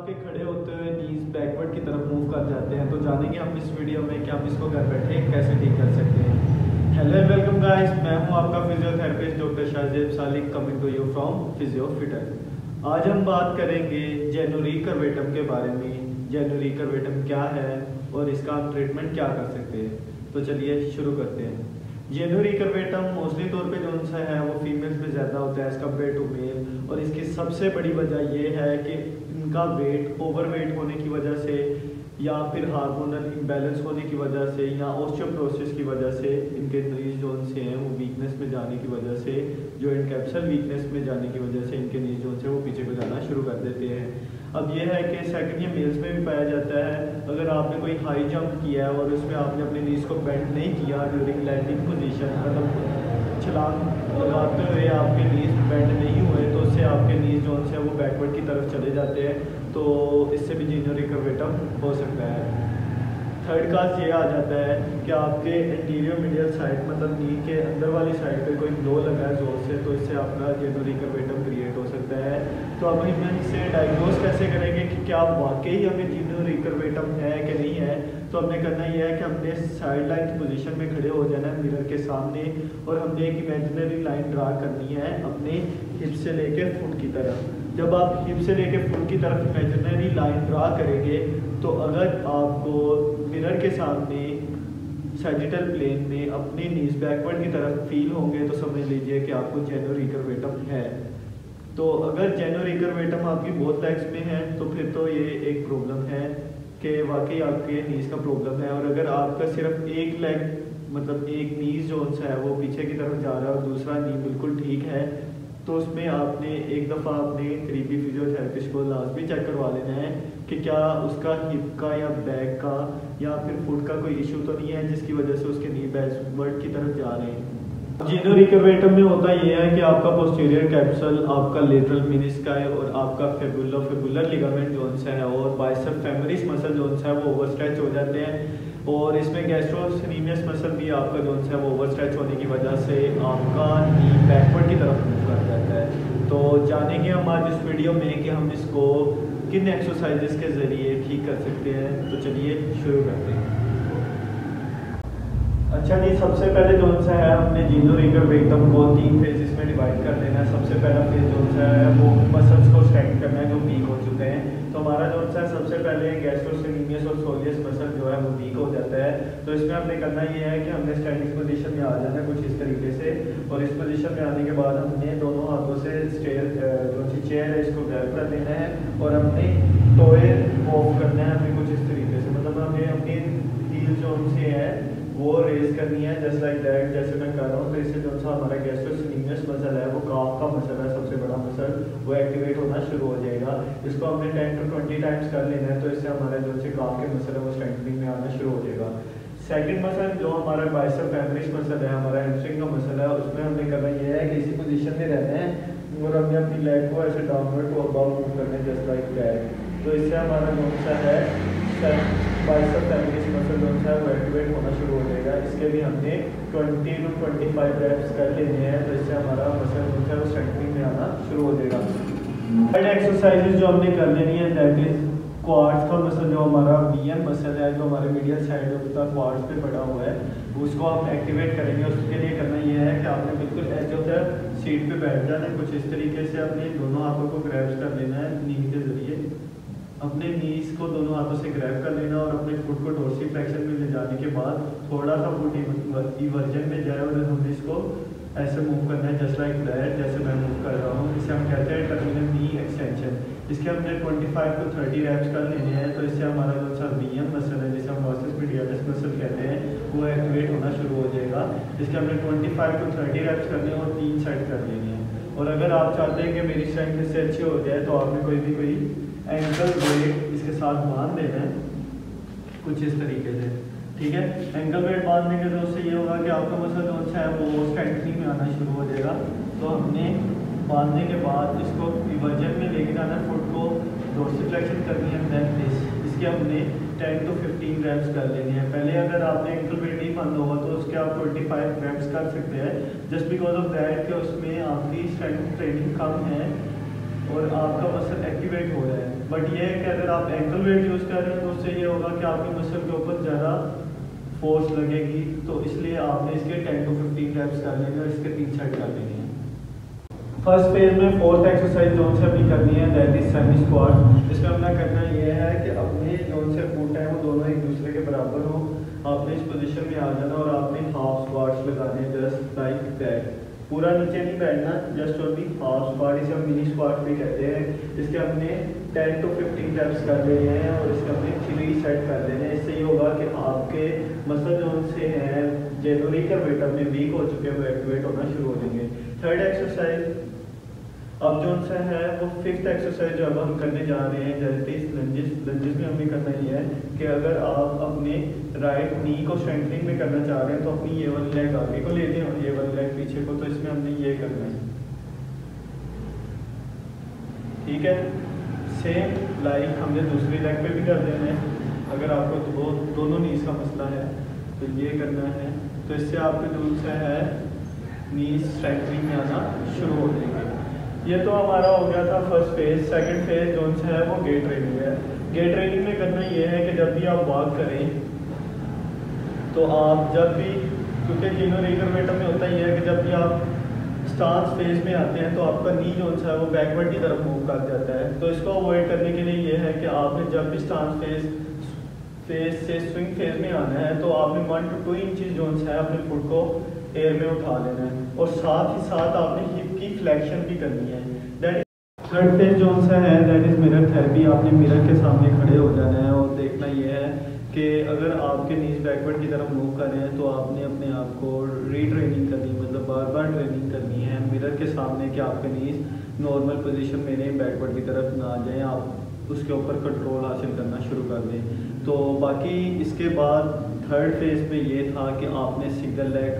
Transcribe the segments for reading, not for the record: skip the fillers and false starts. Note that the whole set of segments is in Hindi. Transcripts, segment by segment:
आपके खड़े होते हुए नीज बैकवर्ड की तरफ मूव कर जाते हैं, तो जानेंगे हम इस वीडियो में कि हम इसको घर बैठे कैसे ठीक कर सकते हैं। हेलो एंड वेलकम गाइस, मैं हूं आपका physiotherapist doctor Shahzeb Salik, coming to you from Physiofitter. आज हम बात करेंगे जेनुरी कर्वेटम के बारे में। जेनुरी कर्वेटम क्या है और इसका हम ट्रीटमेंट क्या कर सकते हैं। तो चलिए शुरू करते हैं। जेनुरी कर्वेटम मोस्टली तौर पे जो सा है वो फीमेल्स में ज़्यादा होता है एज़ कम्पेयर टू मेल, और इसकी सबसे बड़ी वजह ये है कि इनका वेट ओवरवेट होने की वजह से या फिर हार्मोनल इम्बैलेंस होने की वजह से या ऑस्टियोपोरोसिस की वजह से इनके नीज जोन से हैं वो वीकनेस में जाने की वजह से, जॉइंट कैप्सूल वीकनेस में जाने की वजह से इनके नीज जोन से वो पीछे को जाना शुरू कर देते हैं। अब ये है कि सेकंड ये मेल्स में भी पाया जाता है। अगर आपने कोई हाई जंप किया है और उसमें आपने अपने नीज को बेंड नहीं किया ड्यूरिंग लैंडिंग पोजीशन, मतलब छलांग लगाते हुए आपके नीज बेंड नहीं हुए, तो उससे आपके नीज जोन से वो बैकवर्ड की तरफ चले जाते हैं, तो इससे भी जेनुरी कर्वेटम हो सकता है। थर्ड काज ये आ जाता है कि आपके एंटीरियर मीडियल साइड, मतलब नी के अंदर वाली साइड पे कोई ब्लो लगा है जोर से, तो इससे आपका जेनुरी कर्वेटम क्रिएट हो सकता है। तो अब हम इससे डायग्नोज कैसे करेंगे कि क्या वाकई हमें जेनुरी कर्वेटम है कि नहीं है। तो हमने करना ये है कि हमने साइड लाइन पोजीशन में खड़े हो जाना है मिरर के सामने, और हमने एक इमेजिनरी लाइन ड्रा करनी है अपने हिप से लेके फुट की तरफ। जब आप हिप से लेके फुट की तरफ इमेजिनरी लाइन ड्रा करेंगे, तो अगर आपको मिरर के सामने सैजिटल प्लेन में अपने नीज बैकवर्ड की तरफ फील होंगे, तो समझ लीजिए कि आपको जेनुरी कर्वेटम है। तो अगर जेनुरी कर्वेटम आपकी बोथ लेग्स में है, तो फिर तो ये एक प्रॉब्लम है कि वाकई आपके नीज का प्रॉब्लम है। और अगर आपका सिर्फ एक लेग, मतलब एक नीज जोन सा है वो पीछे की तरफ जा रहा है और दूसरा नी बिल्कुल ठीक है, तो उसमें आपने एक दफ़ा अपने करीबी फिजियोथेरेपिस्ट को लाजमी चेक करवा लेना है कि क्या उसका हिप का या बैक का या फिर फुट का कोई इशू तो नहीं है जिसकी वजह से उसके नी बैकवर्ड की तरफ जा रहे हैं। जेनुरी कर्वेटम में होता यह है कि आपका पोस्टीरियर कैप्सूल, आपका लेटरल मेनिस्कस और आपका फेबुलर लिगामेंट जोन सा है और बाइसेप फेमोरिस मसल जोन सा है वो ओवरस्ट्रेच हो जाते हैं, और इसमें गैस्ट्रोसिनेमियस मसल भी आपका जोन सा है वो ओवरस्ट्रेच होने की वजह से आपका नी बैकवर्ड की तरफ मूव कर जाता है। तो जानेंगे हम आज इस वीडियो में कि हम इसको किन एक्सरसाइजेस के ज़रिए ठीक कर सकते हैं। तो चलिए शुरू करते हैं। अच्छा जी, सबसे पहले जोन सा है हमने जेनुरी कर्वेटम को 3 फेजेस में डिवाइड कर देना है। सबसे पहला फेज जोन सा है वो मसल्स को स्ट्रेंथ करना है जो वीक हो चुके हैं। तो हमारा जोन सा है सबसे पहले गैस्ट्रोसिनेमियस और सोलियस मसल जो है वो वीक हो जाता है। तो इसमें हमने करना ये है कि हमने स्टैंडिंग पोजीशन में आ जाना है कुछ इस तरीके से, और इस पोजीशन में आने के बाद हमने दोनों हाथों से जो सी चेयर है इसको ग्रैब कर देना है और अपने टोए ऑफ करना है हमें कुछ इस तरीके से, मतलब हमें अपनी हील जोन से है वो रेज करनी है जस्ट लाइक दैट, जैसे मैं कर रहा हूँ। तो इससे जो सा हमारा गैस्ट्रोसिनेमियस मसल है वो काफ का मसल है, सबसे बड़ा मसल, वो एक्टिवेट होना शुरू हो जाएगा। इसको हमने 10 to 20 टाइम्स कर लेना है, तो इससे हमारा जो से काफ के मसल है वो स्ट्रेंथनिंग में आना शुरू हो जाएगा। सेकंड मसल जो हमारा बाइसेप फेमोरिस मसल है, हमारा हैमस्ट्रिंग का मसल है, उसमें हमने करना ये है कि इसी पोजीशन में रहना है और हमने अपनी लेग को ऐसे डाउनवर्ड टू अबव मूव करना है जस्ट लाइक दैट। तो इससे हमारा जो सा है बाइसेप फेमोरिस मसल जो है वो एक्टिवेट होना शुरू हो जाएगा। इसके भी हमने 20 to 25 रेप्स कर लेने हैं, तो इससे हमारा मसल जो है वो स्ट्रेंथनिंग में आना शुरू हो जाएगा। थर्ड एक्सरसाइजेज जो हमने कर लेनी है दैट इज क्वाड्स का मसल, जो हमारा बीएम मसल है जो हमारे medial side of the quads पे पड़ा हुआ है, उसको हम एक्टिवेट करेंगे। उसके लिए करना ये है कि आपने बिल्कुल एज ऑफ द सीट पे बैठ जाना है, कुछ इस तरीके से अपने दोनों हाथों को ग्रैब कर लेना है नी के जरिए, अपने नीज को दोनों हाथों से ग्रैब कर लेना और अपने फुट को डोर्सिफ्लेक्शन में ले जाने के बाद थोड़ा सा फुट इवर्जन में जाए और हमने इसको ऐसे मूव करना है जस्ट लाइक दैट, जैसे मैं मूव कर रहा हूँ। इसे हम कहते हैं टर्मिनल नी एक्सटेंशन। इसके हमने 25 to 30 रेप्स कर लेने हैं, तो इससे हमारा जो सा बीएम मसल है जिसे हम वास्टिस मीडियलिस मसल कहते हैं वो एक्टिवेट होना शुरू हो जाएगा। इसके हमने 25 to 30 रेप्स करने हैं और 3 सेट कर लेने हैं। और अगर आप चाहते हैं कि मेरी स्ट्रेंथ इससे अच्छी हो जाए, तो आपने कोई एंकल वेट इसके साथ बांध देना है कुछ इस तरीके से, ठीक है। एंकल वेट बांधने के तो उससे ये होगा कि आपका मसल जो है वो स्ट्रेंथनिंग में आना शुरू हो जाएगा। तो हमने बांधने के बाद इसको इवर्जन में लेके जाना है, फुट को डोर्सिफ्लेक्शन करनी है देन दिस। इसके हमने 10 to 15 रेप्स कर लेने हैं। पहले अगर आपने एंकल वेट नहीं बांधा होगा तो उसके आप 25 रेप्स कर सकते हैं, जस्ट बिकॉज ऑफ दैट कि उसमें आपकी स्ट्रेंथ ट्रेनिंग कम है और आपका मसल एक्टिवेट हो रहा है। बट ये है कि अगर आप एंकल वेट यूज़ कर रहे हैं तो उससे ये होगा कि आपकी मसल के ऊपर ज़्यादा फोर्स लगेगी, तो इसलिए आपने इसके 10 to 15 रेप्स कर लेंगे और इसके 3 सेट कर लेंगे। फर्स्ट फेज में फोर्थ एक्सरसाइज जोन से अपनी करनी है, दैट इज सेमी स्क्वाट। इसमें अपना करना ये है कि अपने जोन से फुट है वो दोनों एक दूसरे के बराबर हो। आपने इस पोजीशन में आ जाना और आपने हाफ स्क्वाट्स लगाने, जस्ट लाइक दैट। पूरा नीचे नहीं बैठना, जस्ट ओनली हाफ स्क्वाट, इसे हम मिनी स्क्वाट भी कहते हैं। इसके हमने 10 to 15 रेप्स कर लेने हैं और इसके हमने 3 सेट कर लेने हैं। इससे ये होगा कि आपके मसल जोन से हैं जनरली कर्वेटर में वीक हो चुके हैं वो एक्टिवेट होना शुरू हो जाएंगे। थर्ड एक्सरसाइज अब जो सा है वो फिफ्थ एक्सरसाइज जो अब हम करने जा रहे हैं, दैट इज लंजेस। लंजेस में हमें करना ये है कि अगर आप अपने राइट नी को स्ट्रेंथनिंग में करना चाह रहे हैं तो अपनी ये वाली लेग आगे को लेते हैं और ये वाली लेग पीछे को, तो इसमें हमने ये करना है, ठीक है। सेम लाइक हमने दूसरी लेग पे भी कर देना है। अगर आपको दोनों नीज का मसला है तो ये करना है, तो इससे आपके जो है नीज स्ट्रेंथनिंग में आना शुरू हो जाएंगे। ये तो हमारा हो गया था first phase. Second phase zone से है वो गेट ट्रेनिंग है। गेट ट्रेनिंग में करना ये है कि जब भी आप वॉक करें तो आप जब भी, क्योंकि जिनो रिकर्वेटर में होता ही है कि जब भी आप स्टांस फेज में आते हैं तो आपका नी जोन सा है वो बैकवर्ड की तरफ मूव कर जाता है। तो इसको अवॉइड करने के लिए ये है कि आपने जब भी स्टांस फेज से स्विंग फेज में आना है तो आपने 1 to 2 इंचेस जोन सा है अपने फुट को एयर में उठा लेना है और साथ ही साथ आपने हिप की फ्लेक्शन भी करनी है। That is third phase zone सा है, दैट इज मिरर थेरेपी। आपने मिरर के सामने खड़े हो जाना है और देखना ये है कि अगर आपके नीज बैकवर्ड की तरफ मूव कर रहे हैं तो आपने अपने आप को रीट्रेनिंग करनी, मतलब बार बार ट्रेनिंग करनी है मिरर के सामने कि आपके नीज नॉर्मल पोजीशन में नहीं, बैकवर्ड की तरफ ना जाएं, आप उसके ऊपर कंट्रोल हासिल करना शुरू कर दें। तो बाकी इसके बाद थर्ड फेज पे ये था कि आपने सिंगल लेग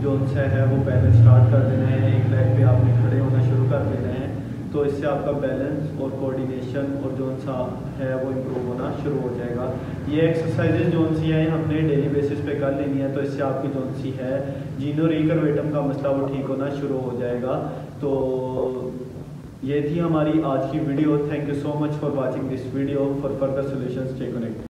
जोन से है वो बैलेंस स्टार्ट कर देना है, एक लेग पे आपने खड़े होना शुरू कर देना है। तो इससे आपका बैलेंस और कोऑर्डिनेशन और जोन सा है वो इम्प्रूव होना शुरू हो जाएगा। ये एक्सरसाइजेज जोन सी हैं हमने डेली बेसिस पे कर लेनी है, तो इससे आपकी जोन सी है जीनो रिकर्वेटम का मसला वो ठीक होना शुरू हो जाएगा। तो ये थी हमारी आज की video. Thank you so much for watching this video. For further solutions stay connected.